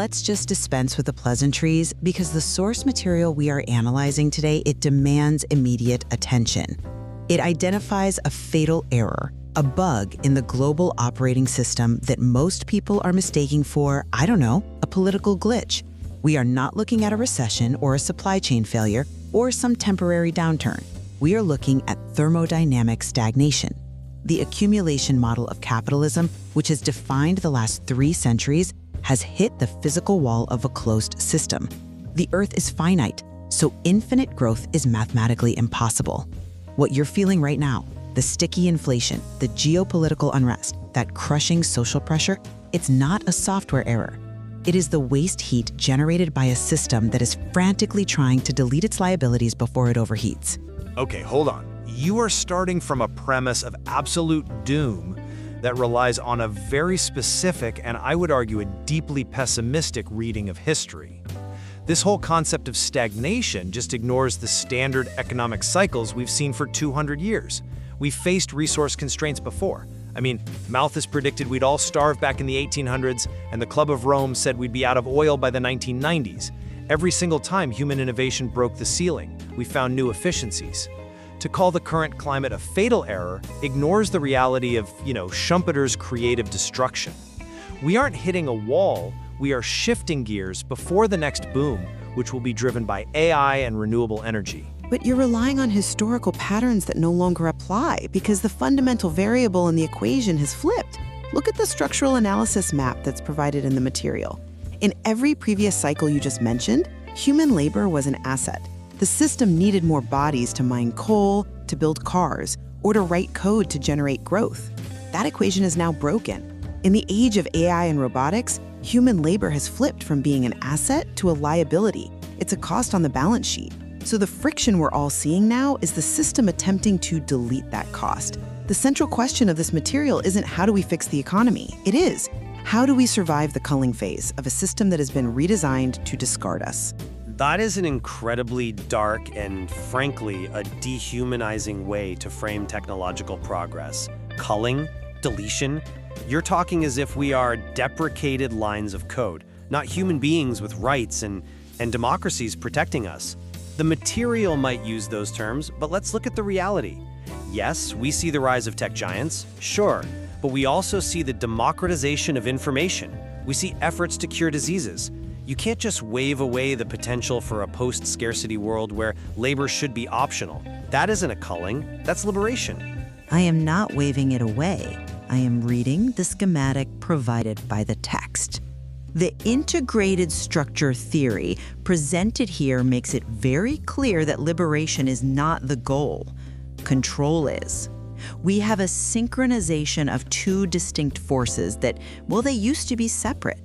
let's just dispense with the pleasantries because the source material we are analyzing today, it demands immediate attention. It identifies a fatal error, a bug in the global operating system that most people are mistaking for, I don't know, a political glitch. We are not looking at a recession or a supply chain failure or some temporary downturn. We are looking at thermodynamic stagnation. The accumulation model of capitalism, which has defined the last 3 centuries, has hit the physical wall of a closed system. The Earth is finite, so infinite growth is mathematically impossible. What you're feeling right now, the sticky inflation, the geopolitical unrest, that crushing social pressure, it's not a software error. It is the waste heat generated by a system that is frantically trying to delete its liabilities before it overheats. Okay, hold on. You are starting from a premise of absolute doom that relies on a very specific and I would argue a deeply pessimistic reading of history. This whole concept of stagnation just ignores the standard economic cycles we've seen for 200 years. We've faced resource constraints before. I mean, Malthus predicted we'd all starve back in the 1800s, and the Club of Rome said we'd be out of oil by the 1990s. Every single time human innovation broke the ceiling, we found new efficiencies. To call the current climate a fatal error ignores the reality of, Schumpeter's creative destruction. We aren't hitting a wall, we are shifting gears before the next boom, which will be driven by AI and renewable energy. But you're relying on historical patterns that no longer apply because the fundamental variable in the equation has flipped. Look at the structural analysis map that's provided in the material. In every previous cycle you just mentioned, human labor was an asset. The system needed more bodies to mine coal, to build cars, or to write code to generate growth. That equation is now broken. In the age of AI and robotics, human labor has flipped from being an asset to a liability. It's a cost on the balance sheet. So the friction we're all seeing now is the system attempting to delete that cost. The central question of this material isn't how do we fix the economy? It is, how do we survive the culling phase of a system that has been redesigned to discard us? That is an incredibly dark and, frankly, a dehumanizing way to frame technological progress. Culling, deletion, you're talking as if we are deprecated lines of code, not human beings with rights and democracies protecting us. The material might use those terms, but let's look at the reality. Yes, we see the rise of tech giants, sure, but we also see the democratization of information. We see efforts to cure diseases. You can't just wave away the potential for a post-scarcity world where labor should be optional. That isn't a culling, that's liberation. I am not waving it away. I am reading the schematic provided by the text. The integrated structure theory presented here makes it very clear that liberation is not the goal. Control is. We have a synchronization of 2 distinct forces that, well, they used to be separate.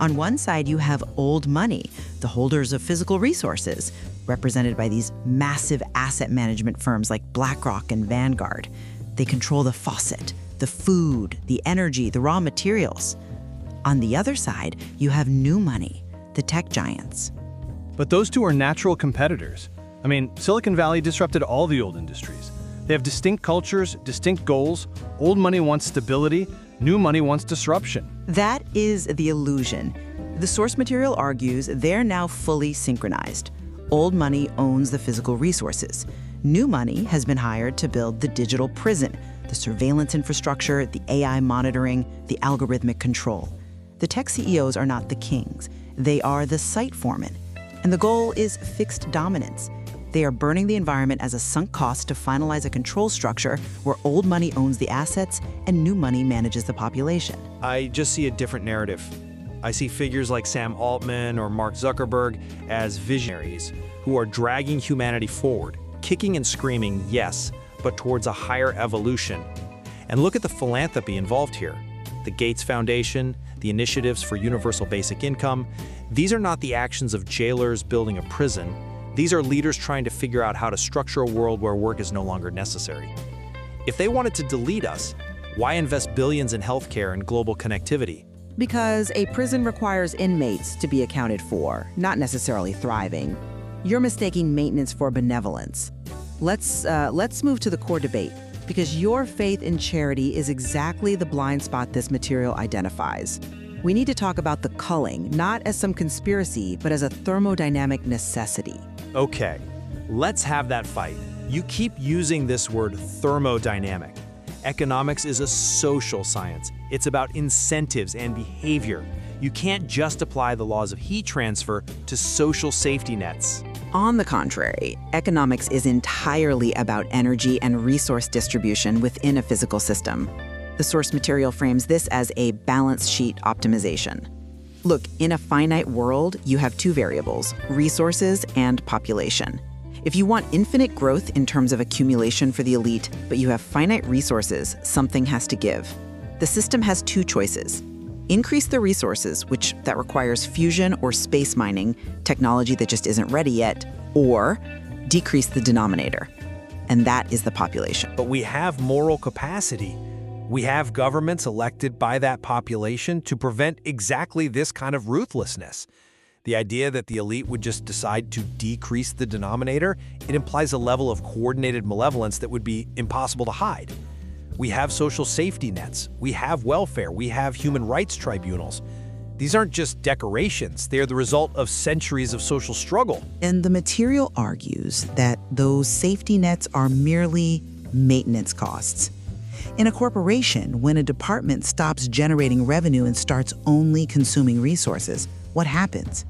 On one side, you have old money, the holders of physical resources, represented by these massive asset management firms like BlackRock and Vanguard. They control the faucet, the food, the energy, the raw materials. On the other side, you have new money, the tech giants. But those two are natural competitors. I mean, Silicon Valley disrupted all the old industries. They have distinct cultures, distinct goals. Old money wants stability, new money wants disruption. That is the illusion. The source material argues they're now fully synchronized. Old money owns the physical resources. New money has been hired to build the digital prison, the surveillance infrastructure, the AI monitoring, the algorithmic control. The tech CEOs are not the kings. They are the site foremen. And the goal is fixed dominance. They are burning the environment as a sunk cost to finalize a control structure where old money owns the assets and new money manages the population. I just see a different narrative. I see figures like Sam Altman or Mark Zuckerberg as visionaries who are dragging humanity forward, kicking and screaming, yes, but towards a higher evolution. And look at the philanthropy involved here. The Gates Foundation, the initiatives for universal basic income. These are not the actions of jailers building a prison. These are leaders trying to figure out how to structure a world where work is no longer necessary. If they wanted to delete us, why invest billions in healthcare and global connectivity? Because a prison requires inmates to be accounted for, not necessarily thriving. You're mistaking maintenance for benevolence. Let's move to the core debate, because your faith in charity is exactly the blind spot this material identifies. We need to talk about the culling, not as some conspiracy, but as a thermodynamic necessity. Okay, let's have that fight. You keep using this word thermodynamic. Economics is a social science. It's about incentives and behavior. You can't just apply the laws of heat transfer to social safety nets. On the contrary, economics is entirely about energy and resource distribution within a physical system. The source material frames this as a balance sheet optimization. Look, in a finite world, you have two variables, resources and population. If you want infinite growth in terms of accumulation for the elite, but you have finite resources, something has to give. The system has two choices. Increase the resources, that requires fusion or space mining, technology that just isn't ready yet, or decrease the denominator. And that is the population. But we have moral capacity. We have governments elected by that population to prevent exactly this kind of ruthlessness. The idea that the elite would just decide to decrease the denominator, it implies a level of coordinated malevolence that would be impossible to hide. We have social safety nets, we have welfare, we have human rights tribunals. These aren't just decorations, they are the result of centuries of social struggle. And the material argues that those safety nets are merely maintenance costs. In a corporation, when a department stops generating revenue and starts only consuming resources, what happens?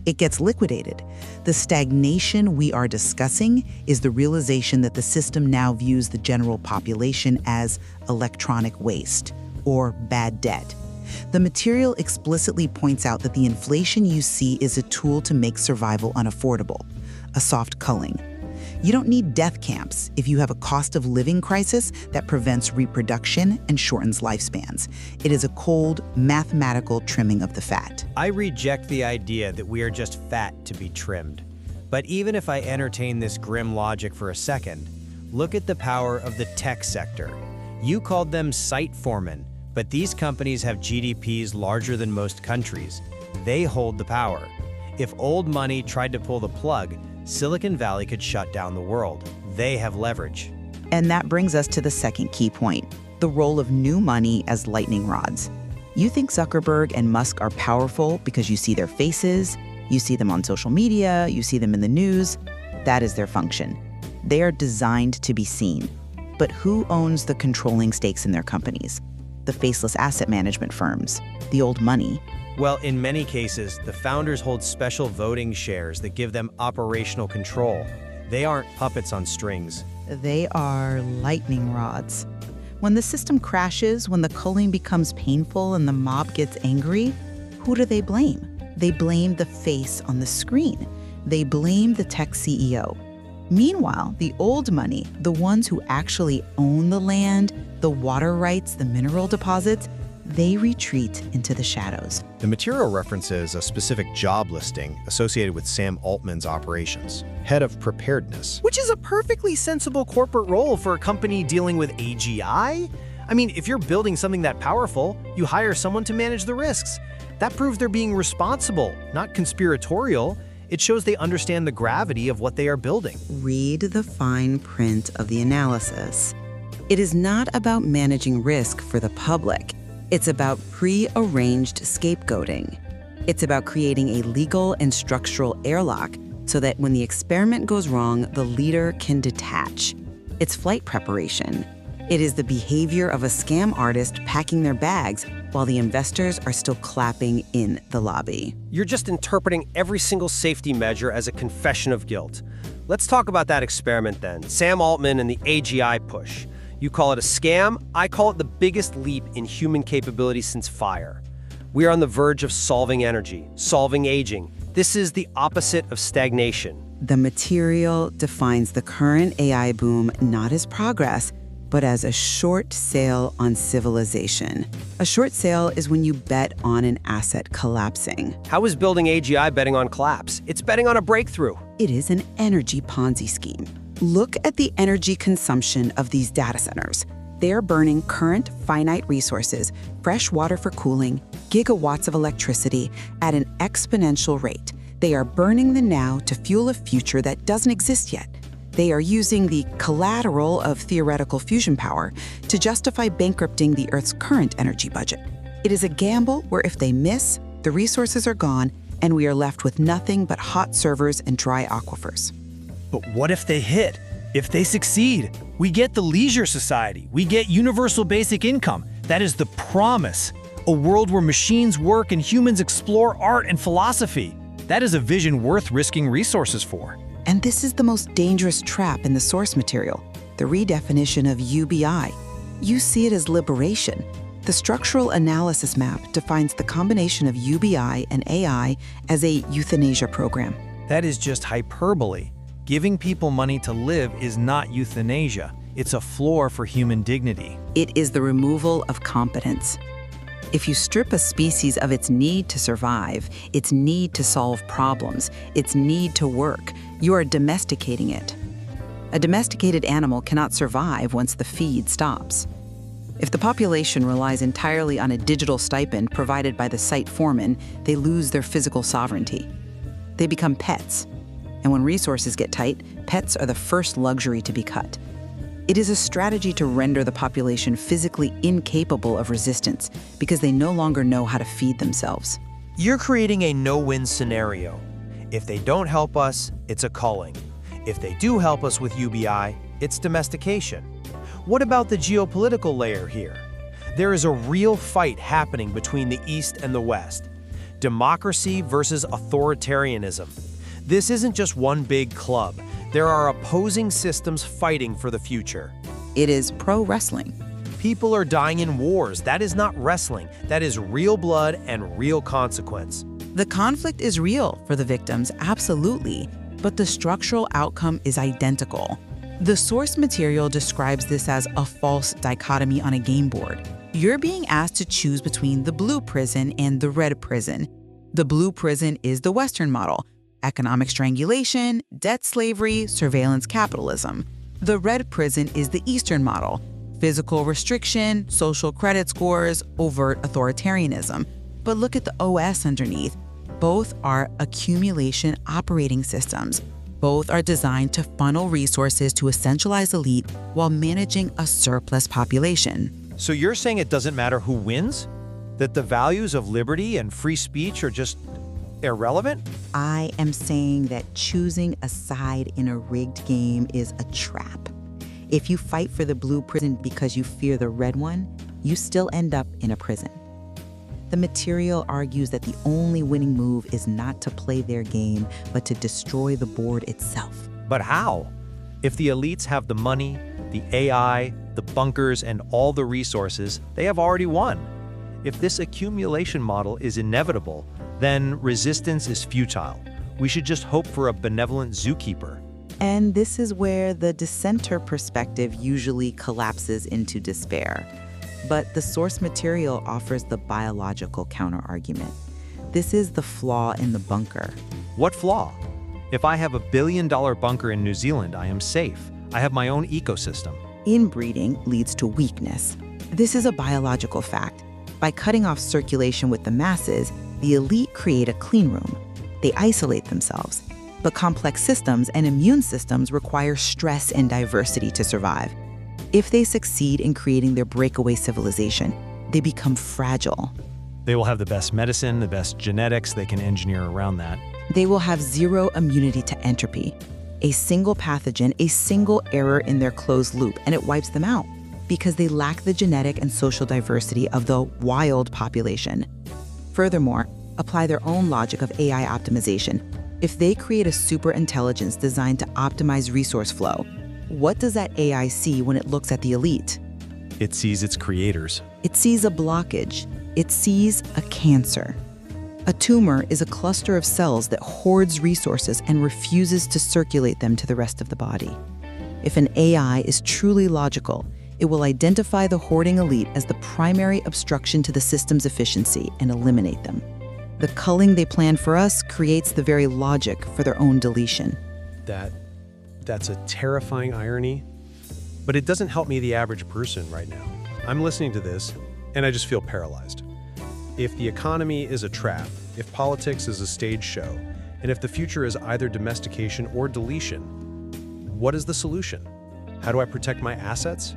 It gets liquidated. The stagnation we are discussing is the realization that the system now views the general population as electronic waste or bad debt. The material explicitly points out that the inflation you see is a tool to make survival unaffordable, a soft culling. You don't need death camps if you have a cost of living crisis that prevents reproduction and shortens lifespans. It is a cold, mathematical trimming of the fat. I reject the idea that we are just fat to be trimmed. But even if I entertain this grim logic for a second, look at the power of the tech sector. You called them site foremen, but these companies have GDPs larger than most countries. They hold the power. If old money tried to pull the plug, Silicon Valley could shut down the world. They have leverage. And that brings us to the second key point, the role of new money as lightning rods. You think Zuckerberg and Musk are powerful because you see their faces, you see them on social media, you see them in the news. That is their function. They are designed to be seen. But who owns the controlling stakes in their companies? The faceless asset management firms, the old money. Well, in many cases, the founders hold special voting shares that give them operational control. They aren't puppets on strings. They are lightning rods. When the system crashes, when the culling becomes painful and the mob gets angry, who do they blame? They blame the face on the screen. They blame the tech CEO. Meanwhile, the old money, the ones who actually own the land, the water rights, the mineral deposits, they retreat into the shadows. The material references a specific job listing associated with Sam Altman's operations, head of preparedness. Which is a perfectly sensible corporate role for a company dealing with AGI. I mean, if you're building something that powerful, you hire someone to manage the risks. That proves they're being responsible, not conspiratorial. It shows they understand the gravity of what they are building. Read the fine print of the analysis. It is not about managing risk for the public. It's about pre-arranged scapegoating. It's about creating a legal and structural airlock so that when the experiment goes wrong, the leader can detach. It's flight preparation. It is the behavior of a scam artist packing their bags while the investors are still clapping in the lobby. You're just interpreting every single safety measure as a confession of guilt. Let's talk about that experiment then. Sam Altman and the AGI push. You call it a scam, I call it the biggest leap in human capability since fire. We are on the verge of solving energy, solving aging. This is the opposite of stagnation. The material defines the current AI boom not as progress, but as a short sale on civilization. A short sale is when you bet on an asset collapsing. How is building AGI betting on collapse? It's betting on a breakthrough. It is an energy Ponzi scheme. Look at the energy consumption of these data centers. They're burning current finite resources, fresh water for cooling, gigawatts of electricity at an exponential rate. They are burning the now to fuel a future that doesn't exist yet. They are using the collateral of theoretical fusion power to justify bankrupting the Earth's current energy budget. It is a gamble where if they miss, the resources are gone and we are left with nothing but hot servers and dry aquifers. But what if they hit? If they succeed? We get the leisure society. We get universal basic income. That is the promise. A world where machines work and humans explore art and philosophy. That is a vision worth risking resources for. And this is the most dangerous trap in the source material, the redefinition of UBI. You see it as liberation. The structural analysis map defines the combination of UBI and AI as a euthanasia program. That is just hyperbole. Giving people money to live is not euthanasia. It's a floor for human dignity. It is the removal of competence. If you strip a species of its need to survive, its need to solve problems, its need to work, you are domesticating it. A domesticated animal cannot survive once the feed stops. If the population relies entirely on a digital stipend provided by the site foreman, they lose their physical sovereignty. They become pets. And when resources get tight, pets are the first luxury to be cut. It is a strategy to render the population physically incapable of resistance because they no longer know how to feed themselves. You're creating a no-win scenario. If they don't help us, it's a culling. If they do help us with UBI, it's domestication. What about the geopolitical layer here? There is a real fight happening between the East and the West. Democracy versus authoritarianism. This isn't just one big club. There are opposing systems fighting for the future. It is pro-wrestling. People are dying in wars. That is not wrestling. That is real blood and real consequence. The conflict is real for the victims, absolutely, but the structural outcome is identical. The source material describes this as a false dichotomy on a game board. You're being asked to choose between the blue prison and the red prison. The blue prison is the Western model: economic strangulation, debt slavery, surveillance capitalism. The red prison is the Eastern model: physical restriction, social credit scores, overt authoritarianism. But look at the OS underneath. Both are accumulation operating systems. Both are designed to funnel resources to a centralized elite while managing a surplus population. So you're saying it doesn't matter who wins? That the values of liberty and free speech are just irrelevant? I am saying that choosing a side in a rigged game is a trap. If you fight for the blue prison because you fear the red one, you still end up in a prison. The material argues that the only winning move is not to play their game, but to destroy the board itself. But how? If the elites have the money, the AI, the bunkers, and all the resources, they have already won. If this accumulation model is inevitable, then resistance is futile. We should just hope for a benevolent zookeeper. And this is where the dissenter perspective usually collapses into despair. But the source material offers the biological counterargument. This is the flaw in the bunker. What flaw? If I have $1 billion bunker in New Zealand, I am safe. I have my own ecosystem. Inbreeding leads to weakness. This is a biological fact. By cutting off circulation with the masses, the elite create a clean room. They isolate themselves. But complex systems and immune systems require stress and diversity to survive. If they succeed in creating their breakaway civilization, they become fragile. They will have the best medicine, the best genetics, they can engineer around that. They will have zero immunity to entropy. A single pathogen, a single error in their closed loop, and it wipes them out because they lack the genetic and social diversity of the wild population. Furthermore, apply their own logic of AI optimization. If they create a superintelligence designed to optimize resource flow, what does that AI see when it looks at the elite? It sees its creators. It sees a blockage. It sees a cancer. A tumor is a cluster of cells that hoards resources and refuses to circulate them to the rest of the body. If an AI is truly logical, it will identify the hoarding elite as the primary obstruction to the system's efficiency and eliminate them. The culling they plan for us creates the very logic for their own deletion. That's a terrifying irony, but it doesn't help me, the average person, right now. I'm listening to this, and I just feel paralyzed. If the economy is a trap, if politics is a stage show, and if the future is either domestication or deletion, what is the solution? How do I protect my assets?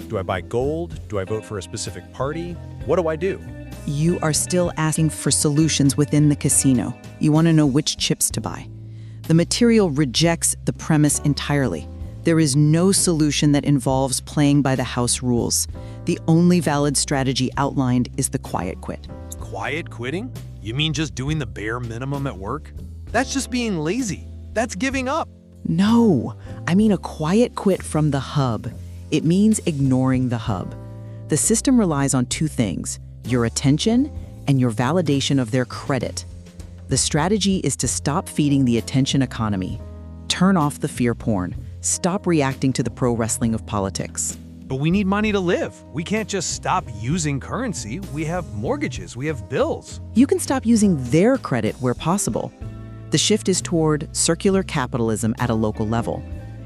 Do I buy gold? Do I vote for a specific party? What do I do? You are still asking for solutions within the casino. You want to know which chips to buy. The material rejects the premise entirely. There is no solution that involves playing by the house rules. The only valid strategy outlined is the quiet quit. Quiet quitting? You mean just doing the bare minimum at work? That's just being lazy. That's giving up. No, I mean a quiet quit from the hub. It means ignoring the hub. The system relies on two things: your attention and your validation of their credit. The strategy is to stop feeding the attention economy, turn off the fear porn, stop reacting to the pro wrestling of politics. But we need money to live. We can't just stop using currency. We have mortgages, we have bills. You can stop using their credit where possible. The shift is toward circular capitalism at a local level.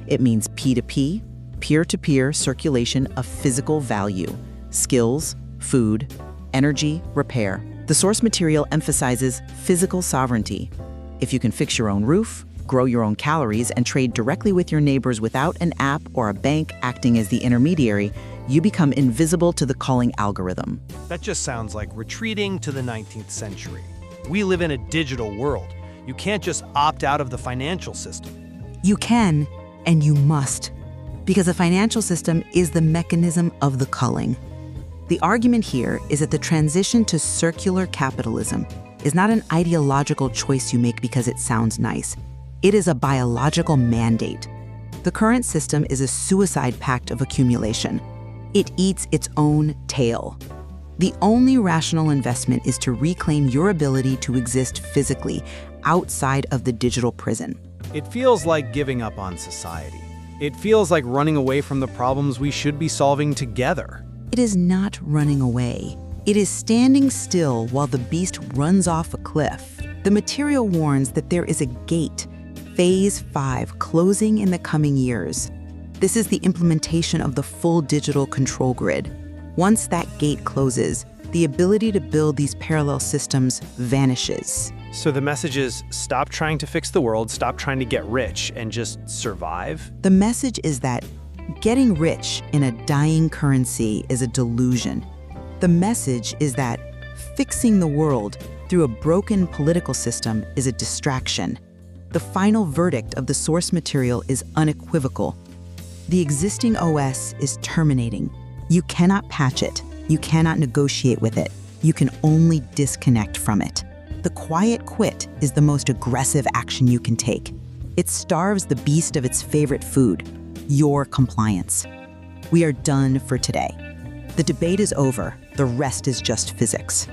It means P2P, peer-to-peer circulation of physical value, skills, food, energy, repair. The source material emphasizes physical sovereignty. If you can fix your own roof, grow your own calories, and trade directly with your neighbors without an app or a bank acting as the intermediary, you become invisible to the Culling algorithm. That just sounds like retreating to the 19th century. We live in a digital world. You can't just opt out of the financial system. You can, and you must, because the financial system is the mechanism of the culling. The argument here is that the transition to circular capitalism is not an ideological choice you make because it sounds nice. It is a biological mandate. The current system is a suicide pact of accumulation. It eats its own tail. The only rational investment is to reclaim your ability to exist physically outside of the digital prison. It feels like giving up on society. It feels like running away from the problems we should be solving together. It is not running away. It is standing still while the beast runs off a cliff. The material warns that there is a gate, Phase 5, closing in the coming years. This is the implementation of the full digital control grid. Once that gate closes, the ability to build these parallel systems vanishes. So the message is stop trying to fix the world, stop trying to get rich, and just survive? The message is that getting rich in a dying currency is a delusion. The message is that fixing the world through a broken political system is a distraction. The final verdict of the source material is unequivocal. The existing OS is terminating. You cannot patch it. You cannot negotiate with it. You can only disconnect from it. The quiet quit is the most aggressive action you can take. It starves the beast of its favorite food, your compliance. We are done for today. The debate is over. The rest is just physics.